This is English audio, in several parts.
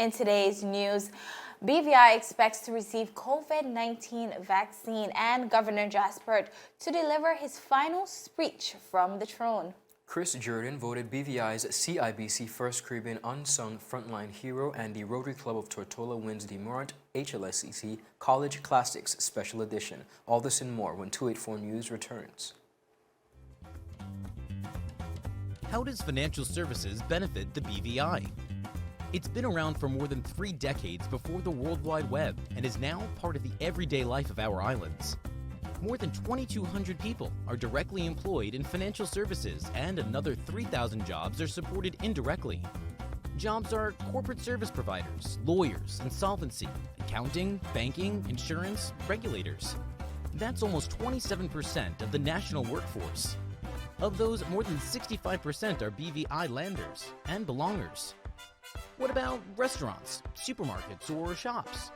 In today's news, BVI expects to receive COVID-19 vaccine and Governor Jaspert to deliver his final speech from the throne. Chris Juredin voted BVI's CIBC First Caribbean Unsung Frontline Hero, and the Rotary Club of Tortola wins the Mourant HLSCC College Classics Special Edition. All this and more when 284 News returns. How does financial services benefit the BVI? It's been around for more than 3 decades before the World Wide Web and is now part of the everyday life of our islands. More than 2,200 people are directly employed in financial services, and another 3,000 jobs are supported indirectly. Jobs are corporate service providers, lawyers, insolvency, accounting, banking, insurance, regulators. That's almost 27% of the national workforce. Of those, more than 65% are BVI landers and belongers. What about restaurants, supermarkets, or shops?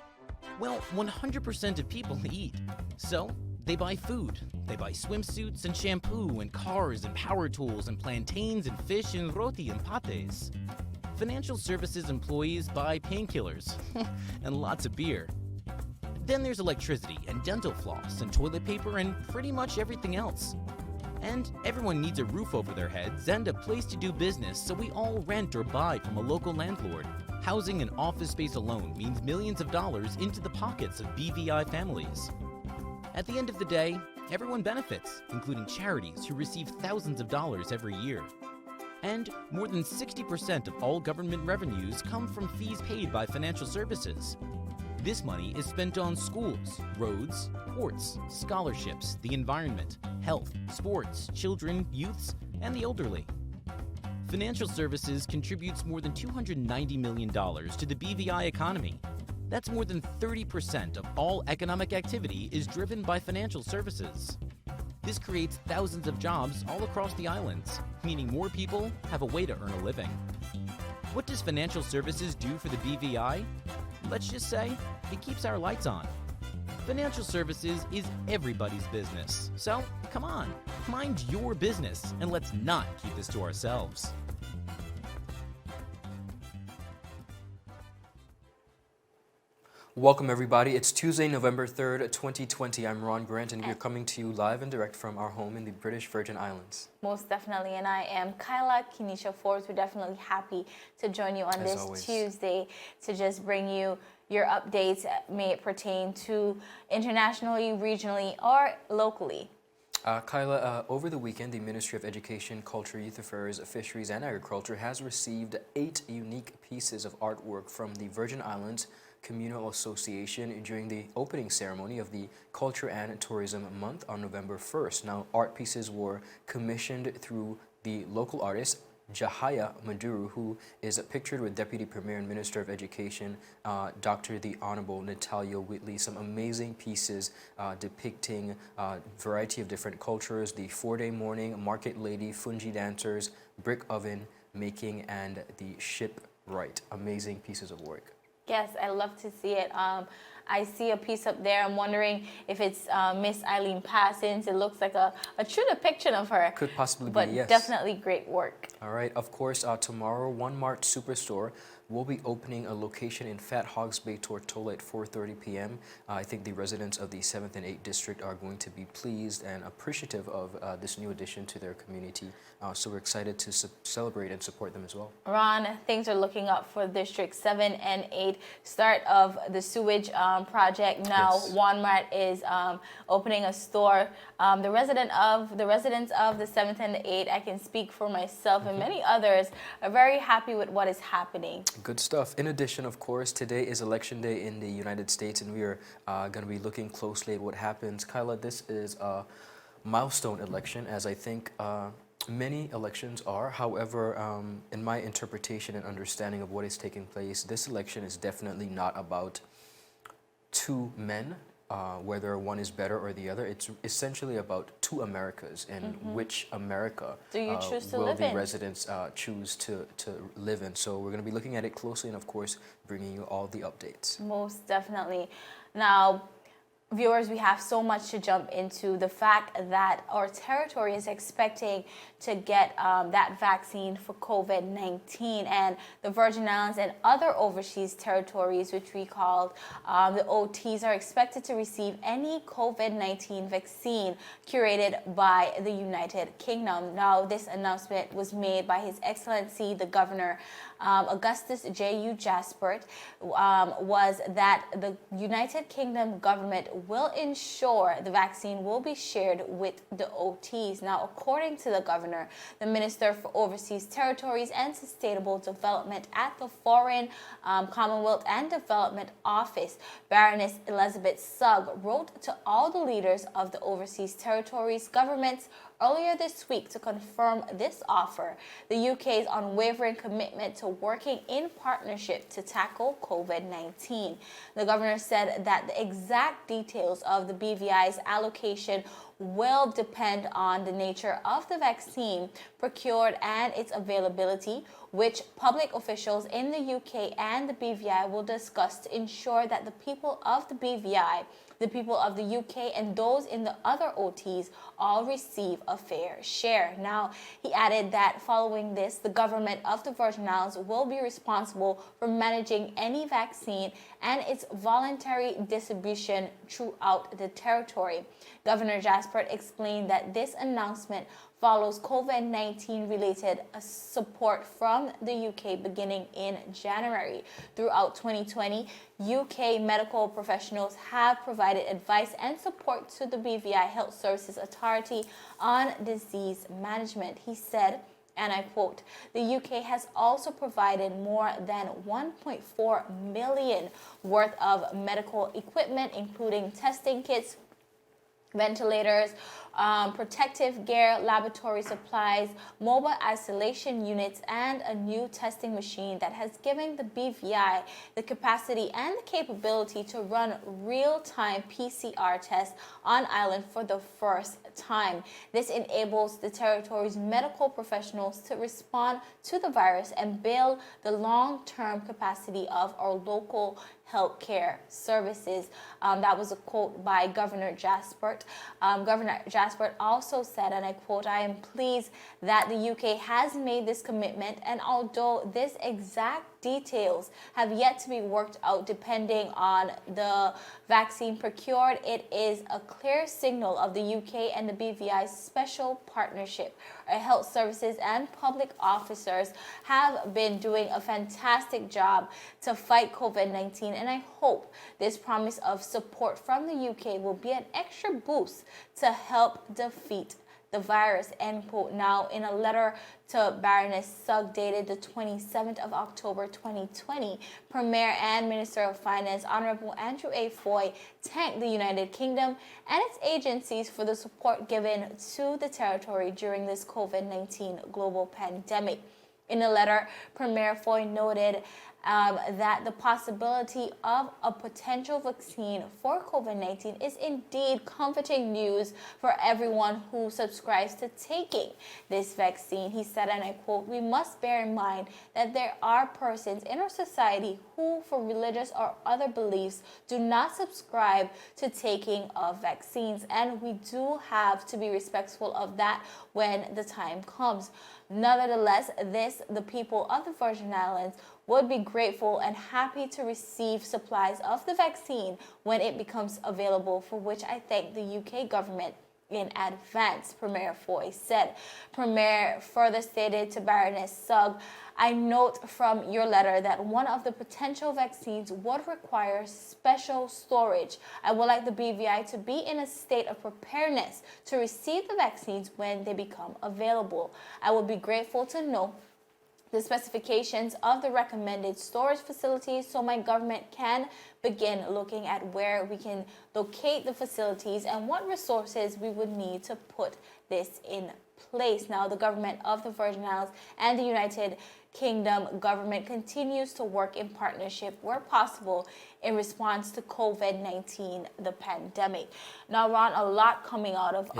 Well, 100% of people eat. So, they buy food. They buy swimsuits and shampoo and cars and power tools and plantains and fish and roti and pates. Financial services employees buy painkillers and lots of beer. Then there's electricity and dental floss and toilet paper and pretty much everything else. And everyone needs a roof over their heads and a place to do business, so we all rent or buy from a local landlord. Housing and office space alone means millions of dollars into the pockets of BVI families. At the end of the day, everyone benefits, including charities who receive thousands of dollars every year. And more than 60% of all government revenues come from fees paid by financial services. This money is spent on schools, roads, ports, scholarships, the environment, health, sports, children, youths, and the elderly. Financial services contributes more than $290 million to the BVI economy. That's more than 30% of all economic activity is driven by financial services. This creates thousands of jobs all across the islands, meaning more people have a way to earn a living. What does financial services do for the BVI? Let's just say, it keeps our lights on. Financial services is everybody's business. So, come on, mind your business, and let's not keep this to ourselves. Welcome everybody. It's Tuesday, November 3rd, 2020. I'm Ron Grant, and we're coming to you live and direct from our home in the British Virgin Islands. Most definitely, and I am Kyla Kenesha Forbes. We're definitely happy to join you on As this always. Tuesday to just bring you your updates, may it pertain to internationally, regionally, or locally. Kyla, over the weekend, the Ministry of Education, Culture, Youth Affairs, Fisheries, and Agriculture has received 8 unique pieces of artwork from the Virgin Islands Communal Association during the opening ceremony of the Culture and Tourism Month on November 1st. Now, art pieces were commissioned through the local artist, Jahaya Maduru, who is pictured with Deputy Premier and Minister of Education, Dr. the Honorable Natalia Whitley. Some amazing pieces depicting a variety of different cultures, the 4-day mourning, market lady, fungi dancers, brick oven making, and the shipwright. Amazing pieces of work. Yes, I love to see it. I see a piece up there. I'm wondering if it's Miss Eileen Passins. It looks like a true depiction of her. Could possibly but be, yes. Definitely great work. All right. Of course, tomorrow, One Mart Superstore will be opening a location in Fat Hogs Bay, Tortola at 4:30 p.m. I think the residents of the 7th and 8th District are going to be pleased and appreciative of this new addition to their community. So we're excited to celebrate and support them as well. Ron, things are looking up for District 7 and 8. Start of the sewage project. Now, Yes. Walmart is opening a store. The residents of the 7th and the 8th, I can speak for myself and many others, are very happy with what is happening. Good stuff. In addition, of course, today is Election Day in the United States, and we are going to be looking closely at what happens. Kyla, this is a milestone election, as I think many elections are. However, in my interpretation and understanding of what is taking place, this election is definitely not about 2 men, whether one is better or the other. It's essentially about 2 Americas, and which America Do you choose to will live the in? residents choose to live in. So we're going to be looking at it closely and, of course, bringing you all the updates. Most definitely. Now, Viewers, we have so much to jump into. The fact that our territory is expecting to get that vaccine for COVID-19, and the Virgin Islands and other overseas territories, which we called the OTs, are expected to receive any COVID-19 vaccine curated by the United Kingdom. Now, this announcement was made by His Excellency the Governor Augustus J.U. Jaspert, was that the United Kingdom government will ensure the vaccine will be shared with the OTs. Now, according to the governor, the Minister for Overseas Territories and Sustainable Development at the Foreign Commonwealth and Development Office, Baroness Elizabeth Sugg, wrote to all the leaders of the overseas territories governments earlier this week to confirm this offer, the UK's unwavering commitment to working in partnership to tackle COVID-19. The governor said that the exact details of the BVI's allocation will depend on the nature of the vaccine procured and its availability, which public officials in the UK and the BVI will discuss to ensure that the people of the BVI, the people of the UK, and those in the other OTs all receive a fair share. Now, he added that following this, the government of the Virgin Islands will be responsible for managing any vaccine and its voluntary distribution throughout the territory. Governor Jaspert explained that this announcement follows COVID-19 related support from the UK beginning in January. Throughout 2020, UK medical professionals have provided advice and support to the BVI Health Services Authority on disease management. He said, and I quote, "The UK has also provided more than 1.4 million worth of medical equipment, including testing kits, ventilators, protective gear, laboratory supplies, mobile isolation units, and a new testing machine that has given the BVI the capacity and the capability to run real-time PCR tests on island for the first time. This enables the territory's medical professionals to respond to the virus and build the long-term capacity of our local healthcare services." That was a quote by Governor Jaspert. Governor Jaspert also said, and I quote, "I am pleased that the UK has made this commitment, and although this exact details have yet to be worked out depending on the vaccine procured, it is a clear signal of the UK and the BVI's special partnership. Our health services and public officers have been doing a fantastic job to fight COVID-19, and I hope this promise of support from the UK will be an extra boost to help defeat the virus," end quote. Now, in a letter to Baroness Sugg dated the 27th of October 2020, Premier and Minister of Finance Honorable Andrew A. Foy thanked the United Kingdom and its agencies for the support given to the territory during this COVID-19 global pandemic. In a letter, Premier Foy noted that the possibility of a potential vaccine for COVID-19 is indeed comforting news for everyone who subscribes to taking this vaccine. He said, and I quote, "We must bear in mind that there are persons in our society who, for religious or other beliefs, do not subscribe to taking of vaccines, and we do have to be respectful of that when the time comes. Nevertheless, the people of the Virgin Islands would be grateful and happy to receive supplies of the vaccine when it becomes available, for which I thank the UK government in advance," Premier Foy said. Premier further stated to Baroness Sugg, "I note from your letter that one of the potential vaccines would require special storage. I would like the BVI to be in a state of preparedness to receive the vaccines when they become available. I would be grateful to know the specifications of the recommended storage facilities so my government can begin looking at where we can locate the facilities and what resources we would need to put this in place." Now, the government of the Virgin Islands and the United Kingdom government continues to work in partnership where possible in response to COVID-19, the pandemic. Now, Ron, a lot coming out of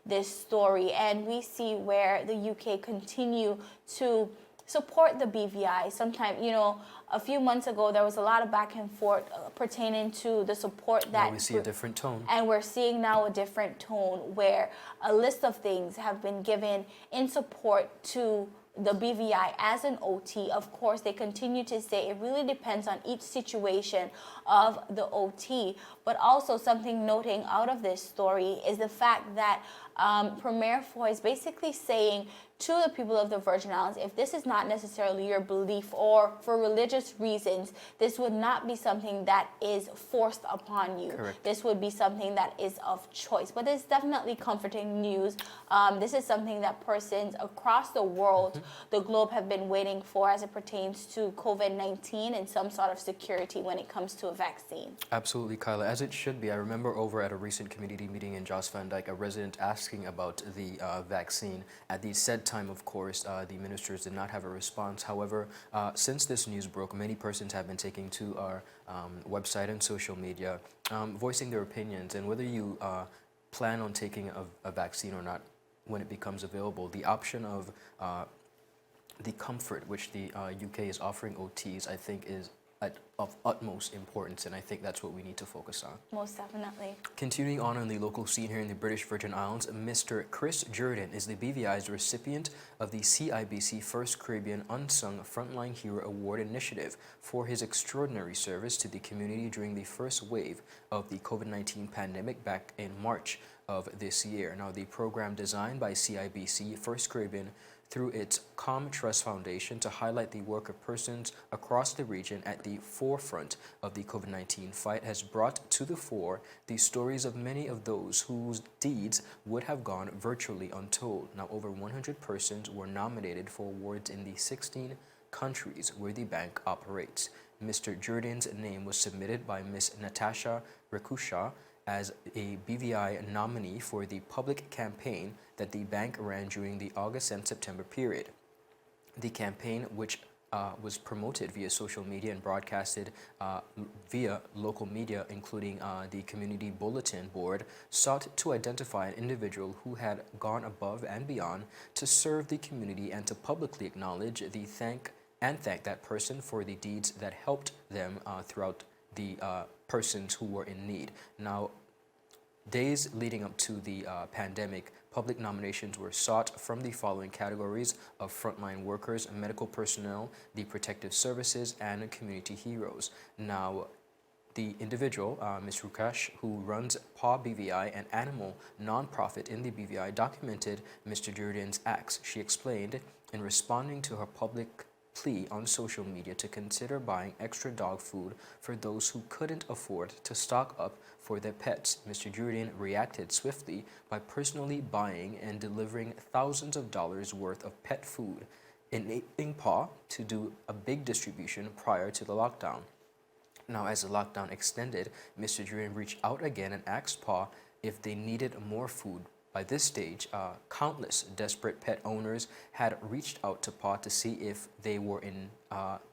this story, and we see where the UK continue to support the BVI. Sometimes, you know, a few months ago there was a lot of back and forth pertaining to the support that Now we see a different tone. and we're seeing now a different tone where a list of things have been given in support to the BVI as an OT. Of course, they continue to say it really depends on each situation of the OT. But also something noting out of this story is the fact that Premier Foy is basically saying to the people of the Virgin Islands, if this is not necessarily your belief or for religious reasons, this would not be something that is forced upon you. Correct. This would be something that is of choice. But it's definitely comforting news. This is something that persons across the world, the globe, have been waiting for as it pertains to COVID-19 and some sort of security when it comes to a vaccine. Absolutely, Kyla, as it should be. I remember over at a recent community meeting in Jos Van Dyke, a resident asking about the vaccine. At the said time, of course, the ministers did not have a response. However, since this news broke, many persons have been taking to our website and social media, voicing their opinions and whether you plan on taking a vaccine or not when it becomes available. The option of the comfort which the UK is offering OTs, I think, is of utmost importance, and I think that's what we need to focus on. Most definitely. Continuing on the local scene here in the British Virgin Islands, Mr. Chris Juredin is the BVI's recipient of the CIBC First Caribbean Unsung Frontline Hero Award Initiative for his extraordinary service to the community during the first wave of the COVID-19 pandemic back in March of this year. Now, the program designed by CIBC First Caribbean through its Com Trust Foundation to highlight the work of persons across the region at the forefront of the COVID-19 fight has brought to the fore the stories of many of those whose deeds would have gone virtually untold. Now, over 100 persons were nominated for awards in the 16 countries where the bank operates. Mr. Juredin's name was submitted by Ms. Natasha Rekusha as a BVI nominee for the public campaign that the bank ran during the August and September period. The campaign, which was promoted via social media and broadcasted via local media, including the Community Bulletin Board, sought to identify an individual who had gone above and beyond to serve the community and to publicly acknowledge thank that person for the deeds that helped them throughout the persons who were in need. Now, days leading up to the pandemic, public nominations were sought from the following categories of frontline workers, medical personnel, the protective services, and community heroes. Now, the individual, Ms. Rukash, who runs PAW BVI, an animal nonprofit in the BVI, documented Mr. Juredin's acts. She explained, in responding to her public plea on social media to consider buying extra dog food for those who couldn't afford to stock up for their pets, Mr. Juredin reacted swiftly by personally buying and delivering thousands of dollars worth of pet food, enabling PAW to do a big distribution prior to the lockdown. Now, as the lockdown extended, Mr. Juredin reached out again and asked PAW if they needed more food. By this stage, countless desperate pet owners had reached out to PAW to see if they were in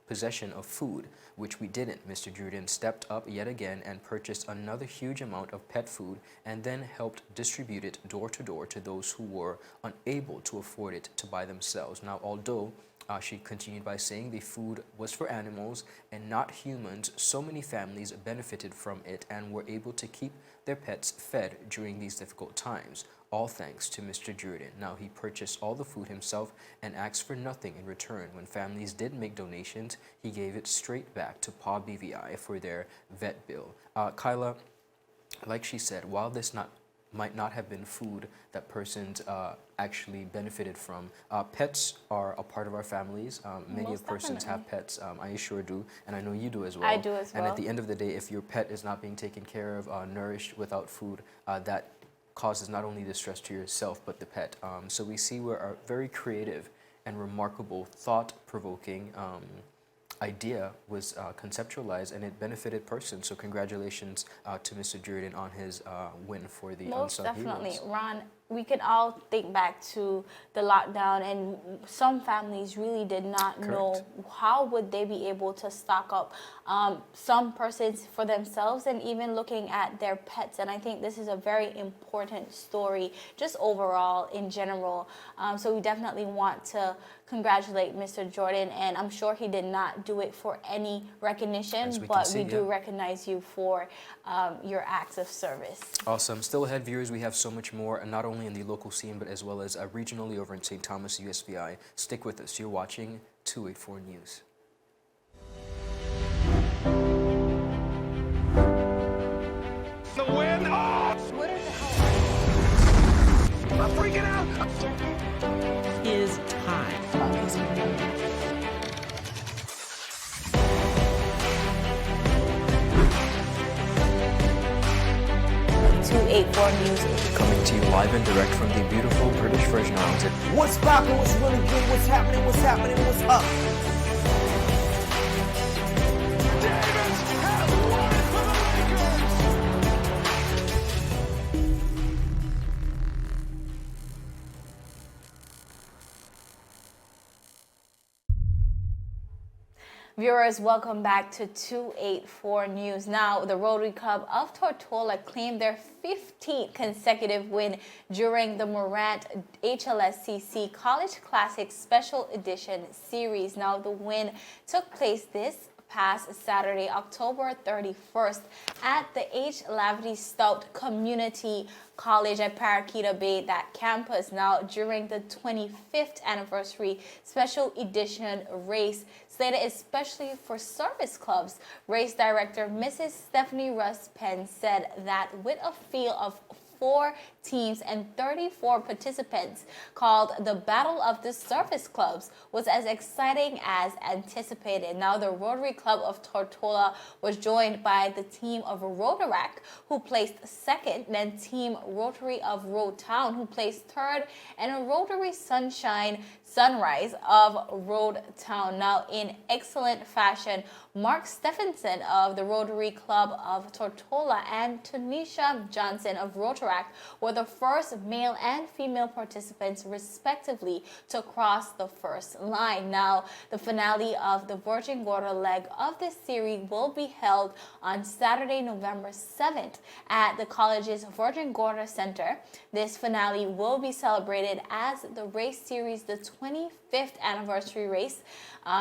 possession of food, which we didn't. Mr. Juredin stepped up yet again and purchased another huge amount of pet food and then helped distribute it door to door to those who were unable to afford it to buy themselves. Now, although she continued by saying the food was for animals and not humans, so many families benefited from it and were able to keep their pets fed during these difficult times, all thanks to Mr. Juredin. Now, he purchased all the food himself and asked for nothing in return. When families did make donations, he gave it straight back to PAW BVI for their vet bill. Kyla, like she said, while this might not have been food that persons actually benefited from, pets are a part of our families. Many Most of persons definitely. have pets. I sure do, and I know you do as well. I do as well. And at the end of the day, if your pet is not being taken care of, nourished without food, that causes not only distress to yourself but the pet. So we see where a very creative and remarkable, thought-provoking idea was conceptualized, and it benefited persons. So congratulations to Mr. Juredin on his win for the Most Unsung definitely, Heroes. Ron. we can all think back to the lockdown, and some families really did not know how would they be able to stock up. Some persons for themselves, and even looking at their pets. And I think this is a very important story, just overall in general. So we definitely want to congratulate Mr. Juredin, and I'm sure he did not do it for any recognition, but we do recognize you for your acts of service. Awesome. Still ahead, viewers, we have so much more, not only in the local scene, but as well as regionally over in St. Thomas, USVI. Stick with us. You're watching 284 News. The win! Oh! What are the hell? I'm freaking out! Is time. 284 News. Coming to you live and direct from the beautiful British Virgin Islands. What's poppin', what's really good, what's happening, what's up? Davis has won it for the Lakers! Viewers, welcome back to 284 News. Now, the Rotary Club of Tortola claimed their 15th consecutive win during the Mourant HLSCC College Classic Special Edition Series. Now, the win took place this past Saturday, October 31st at the HLSCC Community College at Paraquita Bay, that campus. Now, during the 25th anniversary special edition race, slated especially for service clubs, race director Mrs. Stephanie Russ Penn said that with a field of 4 teams and 34 participants, called the Battle of the Service Clubs, was as exciting as anticipated. Now, the Rotary Club of Tortola was joined by the team of Rotaract, who placed second, then Team Rotary of Road Town, who placed third, and a Rotary Sunrise of Road Town. Now, in excellent fashion, Mark Stephenson of the Rotary Club of Tortola and Tanisha Johnson of Rotaract were the first male and female participants, respectively, to cross the first line. Now, the finale of the Virgin Gorda leg of this series will be held on Saturday, November 7th at the college's Virgin Gorda Center. This finale will be celebrated as the race series, the 25th anniversary race.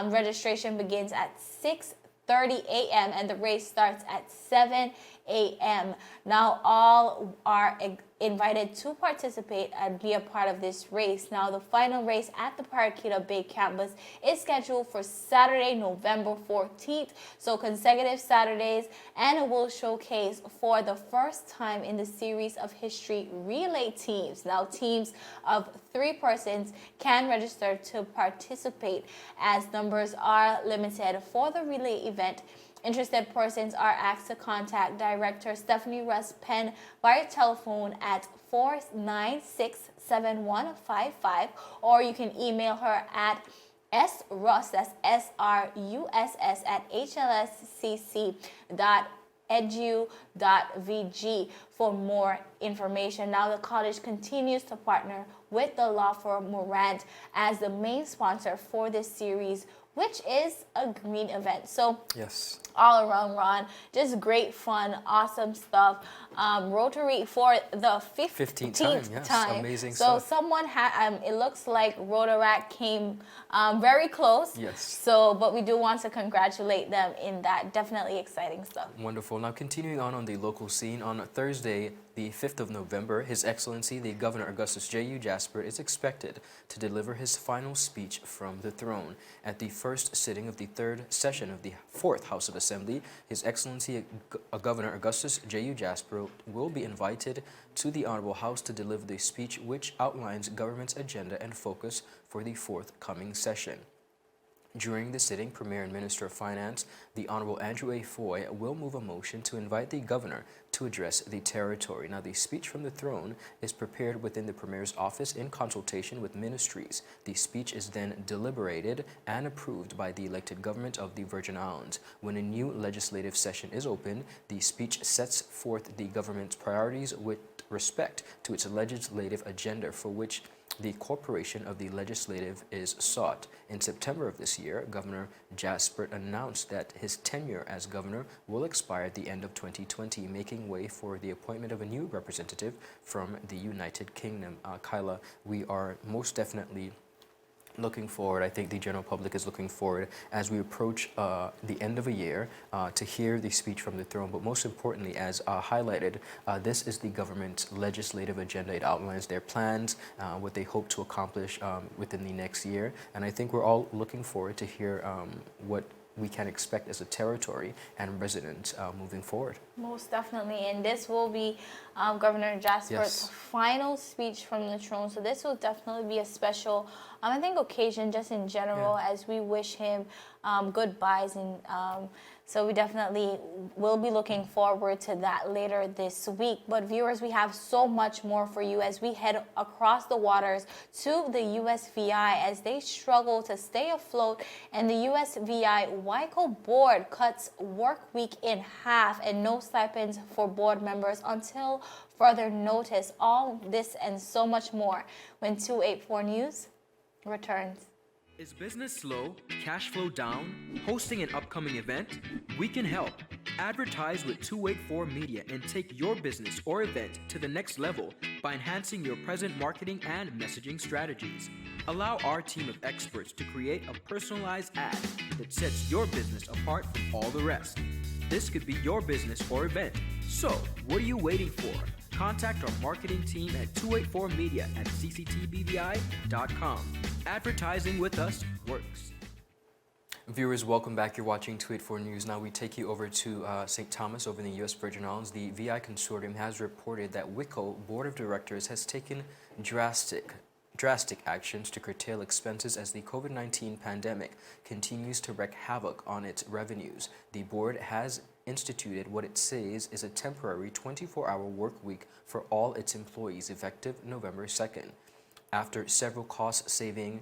Registration begins at 6:30 a.m. and the race starts at 7 a.m. Now, all are invited to participate and be a part of this race. Now, the final race at the Paraquita Bay campus is scheduled for Saturday, November 14th, so consecutive Saturdays, and it will showcase for the first time in the series of history relay teams. Now, teams of 3 persons can register to participate as numbers are limited for the relay event. Interested persons are asked to contact Director Stephanie Russ Penn via telephone at 496-7155, or you can email her at sruss, that's SRUSS, at HLSCC.edu.vg for more information. Now, the college continues to partner with the law firm Mourant as the main sponsor for this series, which is a green event. So yes, all around, Ron, just great fun, awesome stuff. Rotary for the 15th time, yes, amazing so stuff. someone had, it looks like Rotaract came very close. Yes. So, but we do want to congratulate them in that. Definitely exciting stuff. Wonderful. Now, continuing on the local scene, on Thursday, the 5th of November, His Excellency, the Governor Augustus J.U. Jaspert, is expected to deliver his final speech from the throne. At the first sitting of the 3rd session of the 4th House of Assembly, His Excellency Governor Augustus J.U. Jaspert will be invited to the Honorable House to deliver the speech which outlines government's agenda and focus for the forthcoming session. During the sitting, Premier and Minister of Finance, the Honorable Andrew A. Foy, will move a motion to invite the Governor to address the territory. Now, the speech from the throne is prepared within the Premier's office in consultation with ministries. The speech is then deliberated and approved by the elected government of the Virgin Islands. When a new legislative session is opened, the speech sets forth the government's priorities with respect to its legislative agenda for which the corporation of the legislative is sought. In September of this year, Governor Jaspert announced that his tenure as governor will expire at the end of 2020, making way for the appointment of a new representative from the United Kingdom. Kyla, we are most definitely looking forward. I think the general public is looking forward as we approach the end of a year to hear the speech from the throne. But most importantly, as highlighted, this is the government's legislative agenda. It outlines their plans, what they hope to accomplish within the next year. And I think we're all looking forward to hear what we can expect as a territory and residents moving forward. Most definitely, and this will be Governor Jaspert's Yes. final speech from the throne. So this will definitely be a special, I think, occasion just in general as we wish him goodbyes. And so we definitely will be looking forward to that later this week. But viewers, we have so much more for you as we head across the waters to the USVI as they struggle to stay afloat, and the USVI WICO board cuts work week in half and no stipends for board members until further notice. All this and so much more when 284 News returns. Is business slow? Cash flow down? Hosting an upcoming event? We can help. Advertise with 284 Media and take your business or event to the next level by enhancing your present marketing and messaging strategies. Allow our team of experts to create a personalized ad that sets your business apart from all the rest. This could be your business or event. So, what are you waiting for? Contact our marketing team at 284media at cctbvi.com. Advertising with us works. Viewers, welcome back. You're watching 284 News. Now we take you over to St. Thomas over in the U.S. Virgin Islands. The VI Consortium has reported that WICO Board of Directors has taken drastic actions to curtail expenses as the COVID-19 pandemic continues to wreak havoc on its revenues. The board has instituted what it says is a temporary 24-hour work week for all its employees effective November 2nd. After several cost-saving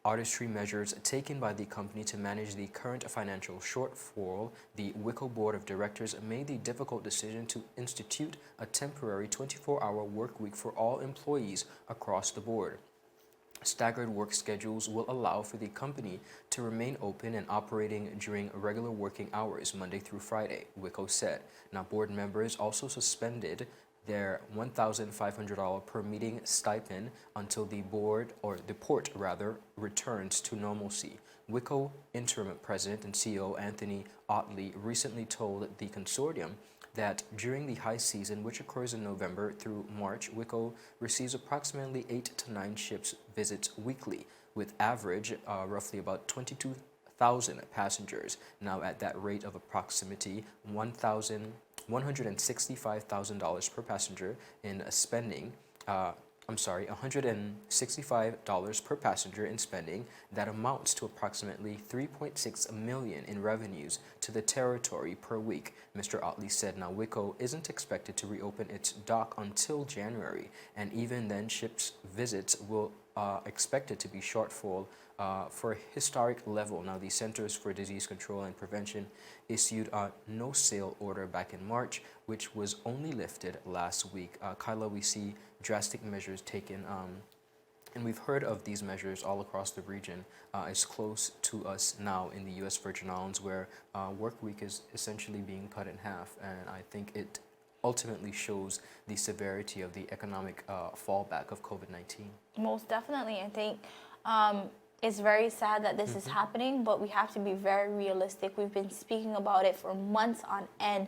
artistry measures taken by the company to manage the current financial shortfall, the WICO Board of Directors made the difficult decision to institute a temporary 24-hour work week for all employees across the board. Staggered work schedules will allow for the company to remain open and operating during regular working hours, Monday through Friday, WICO said. Now, board members also suspended their $1,500 per meeting stipend until the port returns to normalcy. WICO interim president and CEO Anthony Otley recently told the consortium that during the high season, which occurs in November through March, WICO receives approximately 8 to 9 ships visits weekly, with average roughly about 22,000 passengers. Now, at that rate of approximately $165,000 per passenger in spending, $165 per passenger in spending, that amounts to approximately $3.6 million in revenues to the territory per week, Mr. Otley said. Now, WICO isn't expected to reopen its dock until January, and even then, ships visits will expected to be shortfall for a historic level. Now, the Centers for Disease Control and Prevention issued a no-sail order back in March, which was only lifted last week. Kyla, we see drastic measures taken, and we've heard of these measures all across the region. It's close to us now in the U.S. Virgin Islands, where work week is essentially being cut in half, and I think it ultimately shows the severity of the economic fallback of COVID-19. Most definitely. I think it's very sad that this is happening, but we have to be very realistic. We've been speaking about it for months on end,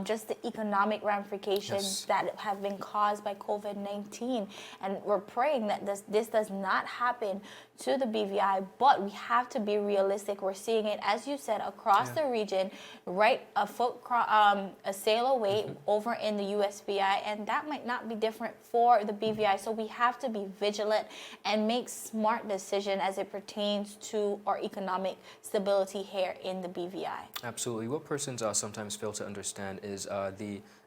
just the economic ramifications that have been caused by COVID-19. And we're praying that this does not happen to the BVI, but we have to be realistic. We're seeing it, as you said, across the region, right a sail away over in the USVI, and that might not be different for the BVI. So we have to be vigilant and make smart decisions as it pertains to our economic stability here in the BVI. Absolutely. What persons sometimes fail to understand is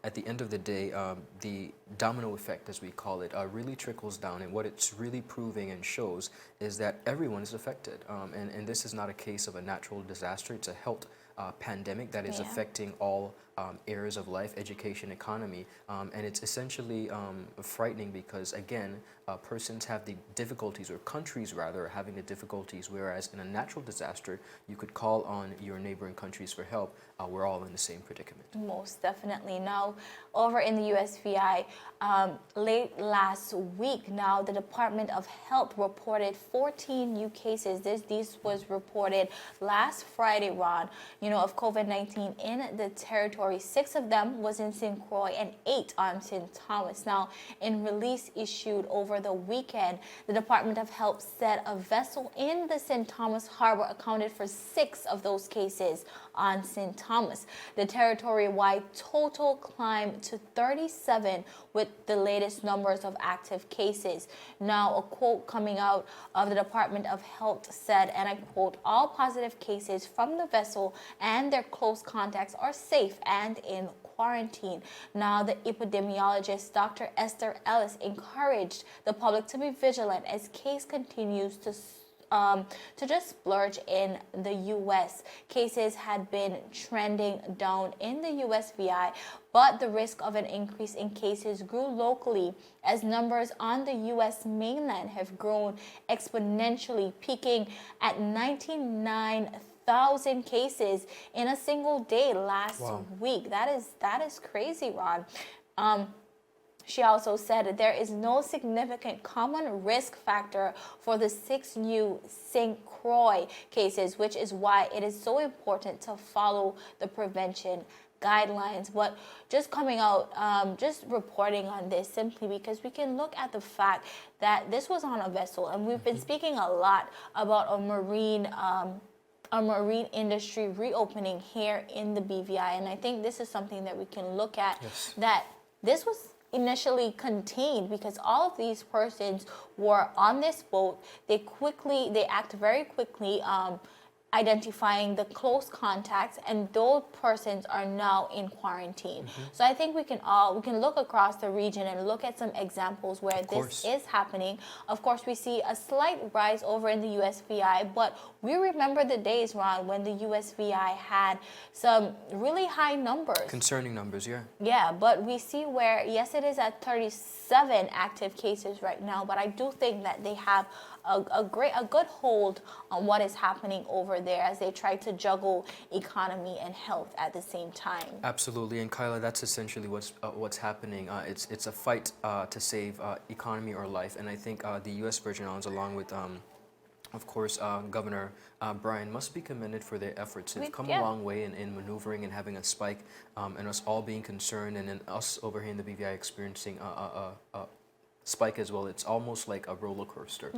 at the end of the day, the domino effect, as we call it, really trickles down, and what it's really proving and shows is that everyone is affected. And this is not a case of a natural disaster. It's a health pandemic that is affecting all areas of life, education, economy, and it's essentially frightening because, again, persons have the difficulties, or countries rather, are having the difficulties, whereas in a natural disaster, you could call on your neighboring countries for help. We're all in the same predicament. Most definitely. Now, over in the USVI, late last week, now the Department of Health reported 14 new cases. This was reported last Friday, Ron, of COVID-19 in the territory. 6 of them was in St. Croix and 8 on St. Thomas. Now, in release issued over the weekend, the Department of Health said a vessel in the St. Thomas Harbor accounted for 6 of those cases on St. Thomas. The territory-wide total climbed to 37 with the latest numbers of active cases. Now, a quote coming out of the Department of Health said, and I quote, "All positive cases from the vessel and their close contacts are safe and in quarantine." Now, the epidemiologist, Dr. Esther Ellis, encouraged the public to be vigilant as case continues to just splurge in the U.S. Cases had been trending down in the USVI, but the risk of an increase in cases grew locally as numbers on the U.S. mainland have grown exponentially, peaking at 99,000 cases in a single day last week. That is crazy, Ron. She also said that there is no significant common risk factor for the 6 new St. Croix cases, which is why it is so important to follow the prevention guidelines. But just coming out, just reporting on this simply because we can look at the fact that this was on a vessel, and we've been speaking a lot about a marine industry reopening here in the BVI, and I think this is something that we can look at, that this was initially contained because all of these persons were on this boat. They act very quickly, identifying the close contacts, and those persons are now in quarantine. So I think we can look across the region and look at some examples where this is happening. Of course, we see a slight rise over in the USVI, but we remember the days, Ron, when the USVI had some really high numbers. Concerning numbers, yeah. Yeah, but we see where, yes, it is at 37 active cases right now, but I do think that they have a good hold on what is happening over there as they try to juggle economy and health at the same time. Absolutely, and Kyla, that's essentially what's happening. It's a fight to save economy or life, and I think the U.S. Virgin Islands, along with of course, Governor Brian, must be commended for their efforts. They've come a long way in maneuvering and having a spike, and us all being concerned, and then us over here in the BVI experiencing a spike as well. It's almost like a roller coaster.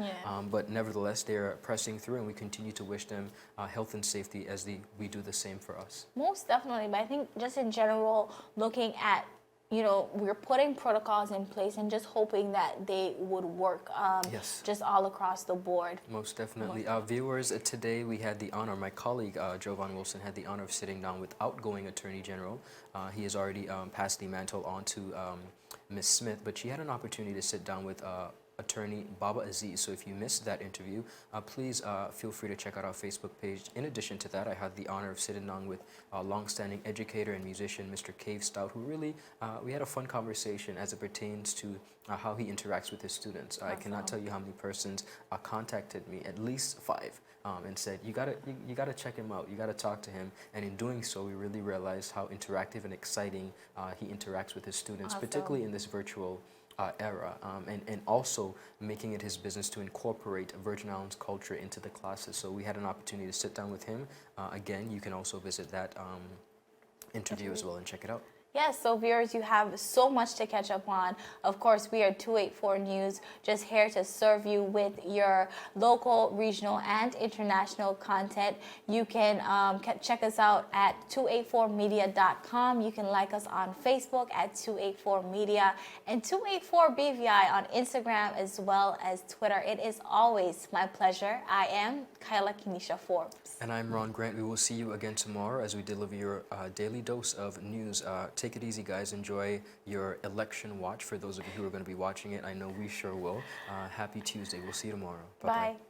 But nevertheless, they're pressing through, and we continue to wish them health and safety as we do the same for us. Most definitely, but I think just in general, looking at, we're putting protocols in place and just hoping that they would work just all across the board. Most definitely. Viewers, today we had the honor, my colleague Jovan Wilson had the honor of sitting down with outgoing Attorney General. He has already passed the mantle on to Ms. Smith, but she had an opportunity to sit down with Attorney Baba Aziz. So if you missed that interview, please feel free to check out our Facebook page. In addition to that, I had the honor of sitting down with longstanding educator and musician, Mr. Cave Stout, who really, we had a fun conversation as it pertains to how he interacts with his students. I cannot tell you how many persons contacted me, at least 5, and said, you gotta check him out, you gotta talk to him. And in doing so, we really realized how interactive and exciting he interacts with his students, particularly in this virtual era, and also making it his business to incorporate Virgin Islands culture into the classes. So we had an opportunity to sit down with him. Again, you can also visit that interview as well and check it out. Yes, so viewers, you have so much to catch up on. Of course, we are 284 News, just here to serve you with your local, regional, and international content. You can check us out at 284media.com. You can like us on Facebook at 284media and 284BVI on Instagram as well as Twitter. It is always my pleasure. I am Kyla Kenesha Forbes. And I'm Ron Grant. We will see you again tomorrow as we deliver your daily dose of news. Take it easy, guys. Enjoy your election watch for those of you who are going to be watching it. I know we sure will. Happy Tuesday. We'll see you tomorrow. Bye-bye. Bye.